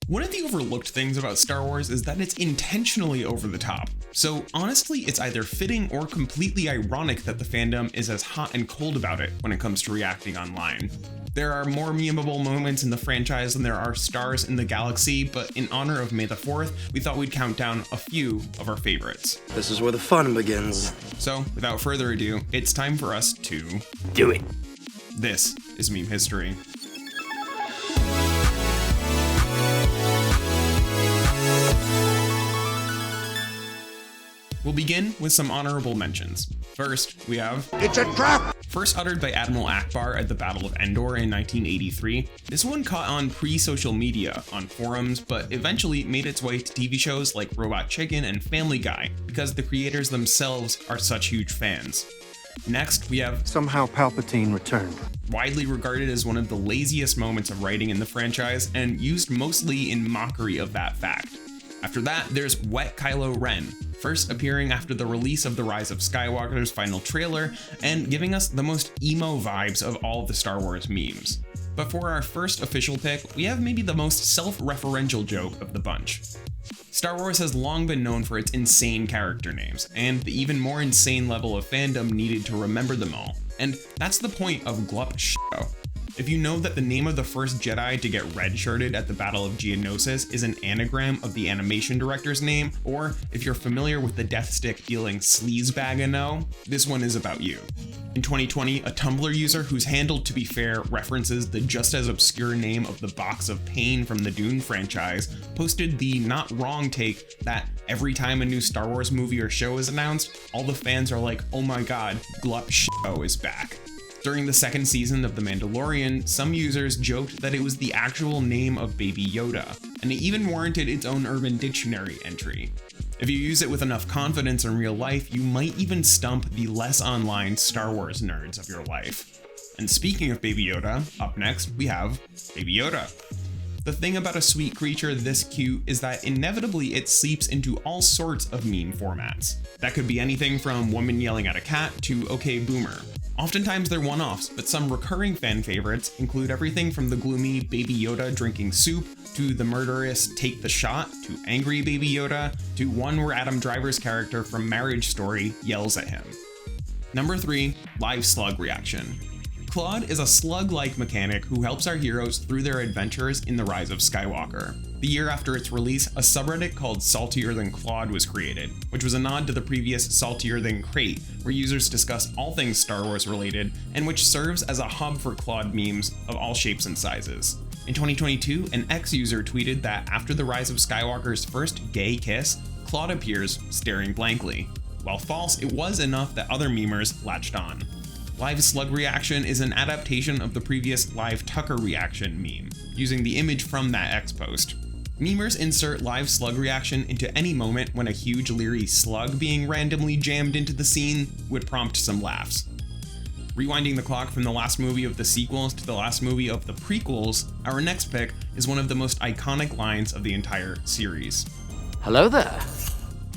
One of the overlooked things about Star Wars is that it's intentionally over the top. So honestly, it's either fitting or completely ironic that the fandom is as hot and cold about it when it comes to reacting online. There are more memeable moments in the franchise than there are stars in the galaxy, but in honor of May the 4th, we thought we'd count down a few of our favorites. This is where the fun begins. So, without further ado, it's time for us to do it. This is Meme History. We'll begin with some honorable mentions. First, we have It's a trap! First uttered by Admiral Akbar at the Battle of Endor in 1983, this one caught on pre-social media on forums, but eventually made its way to TV shows like Robot Chicken and Family Guy because the creators themselves are such huge fans. Next, we have Somehow Palpatine returned. Widely regarded as one of the laziest moments of writing in the franchise and used mostly in mockery of that fact. After that, there's Wet Kylo Ren, first appearing after the release of The Rise of Skywalker's final trailer and giving us the most emo vibes of all of the Star Wars memes. But for our first official pick, we have maybe the most self-referential joke of the bunch. Star Wars has long been known for its insane character names, and the even more insane level of fandom needed to remember them all. And that's the point of Glup S. If you know that the name of the first Jedi to get red-shirted at the Battle of Geonosis is an anagram of the animation director's name, or if you're familiar with the death stick dealing sleazebag-a-no, this one is about you. In 2020, a Tumblr user whose handle, to be fair, references the just as obscure name of the Box of Pain from the Dune franchise, posted the not wrong take that every time a new Star Wars movie or show is announced, all the fans are like, oh my god, Glup S is back. During the second season of The Mandalorian, some users joked that it was the actual name of Baby Yoda, and it even warranted its own Urban Dictionary entry. If you use it with enough confidence in real life, you might even stump the less online Star Wars nerds of your life. And speaking of Baby Yoda, up next we have Baby Yoda. The thing about a sweet creature this cute is that inevitably it seeps into all sorts of meme formats. That could be anything from woman yelling at a cat to okay boomer. Oftentimes they're one-offs, but some recurring fan favorites include everything from the gloomy Baby Yoda drinking soup, to the murderous Take the Shot, to angry Baby Yoda, to one where Adam Driver's character from Marriage Story yells at him. Number 3, live Slug reaction. Claude is a slug-like mechanic who helps our heroes through their adventures in The Rise of Skywalker. The year after its release, a subreddit called Saltier Than Claude was created, which was a nod to the previous Saltier Than Crate, where users discuss all things Star Wars related, and which serves as a hub for Claude memes of all shapes and sizes. In 2022, an ex-user tweeted that after The Rise of Skywalker's first gay kiss, Claude appears staring blankly. While false, it was enough that other memers latched on. Live Slug reaction is an adaptation of the previous Live Tucker reaction meme, using the image from that X post. Memers insert live Slug reaction into any moment when a huge leery slug being randomly jammed into the scene would prompt some laughs. Rewinding the clock from the last movie of the sequels to the last movie of the prequels, our next pick is one of the most iconic lines of the entire series. Hello there.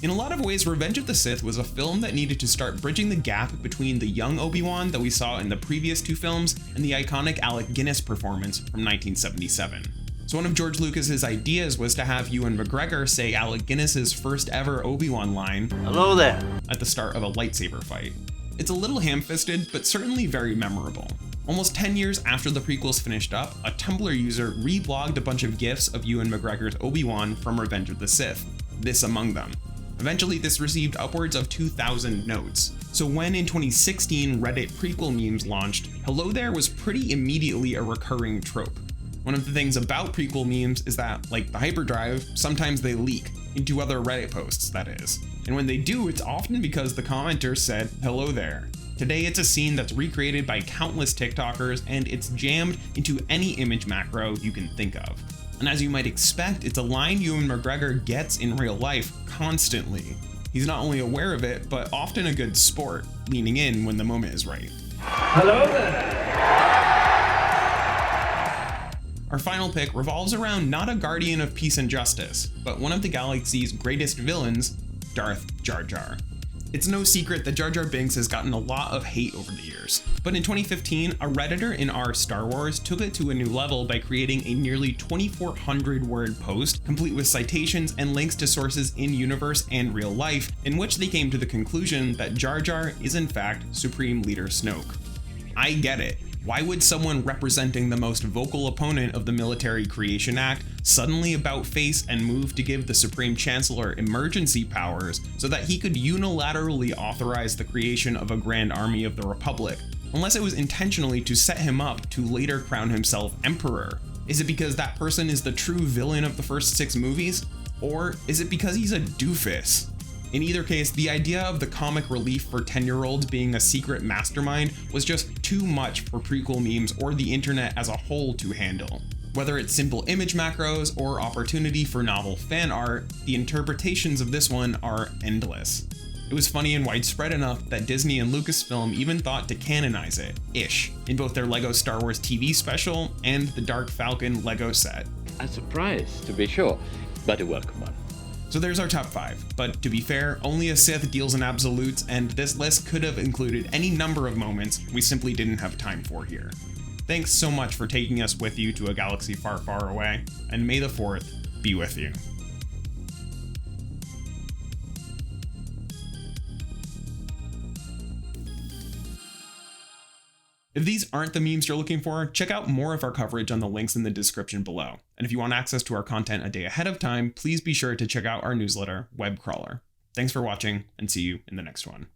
In a lot of ways, Revenge of the Sith was a film that needed to start bridging the gap between the young Obi-Wan that we saw in the previous two films and the iconic Alec Guinness performance from 1977. So one of George Lucas's ideas was to have Ewan McGregor say Alec Guinness's first ever Obi-Wan line, Hello there, at the start of a lightsaber fight. It's a little ham-fisted, but certainly very memorable. Almost 10 years after the prequels finished up, a Tumblr user reblogged a bunch of GIFs of Ewan McGregor's Obi-Wan from Revenge of the Sith, this among them. Eventually, this received upwards of 2,000 notes. So when in 2016 Reddit prequel memes launched, hello there was pretty immediately a recurring trope. One of the things about prequel memes is that, like the hyperdrive, sometimes they leak, into other Reddit posts, that is. And when they do, it's often because the commenter said, hello there. Today it's a scene that's recreated by countless TikTokers, and it's jammed into any image macro you can think of. And as you might expect, it's a line Ewan McGregor gets in real life constantly. He's not only aware of it, but often a good sport, leaning in when the moment is right. Hello there! Our final pick revolves around not a guardian of peace and justice, but one of the galaxy's greatest villains, Darth Jar Jar. It's no secret that Jar Jar Binks has gotten a lot of hate over the years, but in 2015, a Redditor in r Star Wars took it to a new level by creating a nearly 2,400 word post, complete with citations and links to sources in universe and real life, in which they came to the conclusion that Jar Jar is in fact Supreme Leader Snoke. I get it. Why would someone representing the most vocal opponent of the Military Creation Act suddenly about face and move to give the Supreme Chancellor emergency powers so that he could unilaterally authorize the creation of a Grand Army of the Republic, unless it was intentionally to set him up to later crown himself Emperor? Is it because that person is the true villain of the first 6 movies? Or is it because he's a doofus? In either case, the idea of the comic relief for 10-year-olds being a secret mastermind was just too much for prequel memes or the internet as a whole to handle. Whether it's simple image macros or opportunity for novel fan art, the interpretations of this one are endless. It was funny and widespread enough that Disney and Lucasfilm even thought to canonize it, in both their LEGO Star Wars TV special and the Dark Falcon LEGO set. A surprise, to be sure, but a welcome one. So there's our top 5, but to be fair, only a Sith deals in absolutes, and this list could have included any number of moments we simply didn't have time for here. Thanks so much for taking us with you to a galaxy far, far away, and may the 4th be with you. If these aren't the memes you're looking for, check out more of our coverage on the links in the description below. And if you want access to our content a day ahead of time, please be sure to check out our newsletter, Webcrawler. Thanks for watching, and see you in the next one.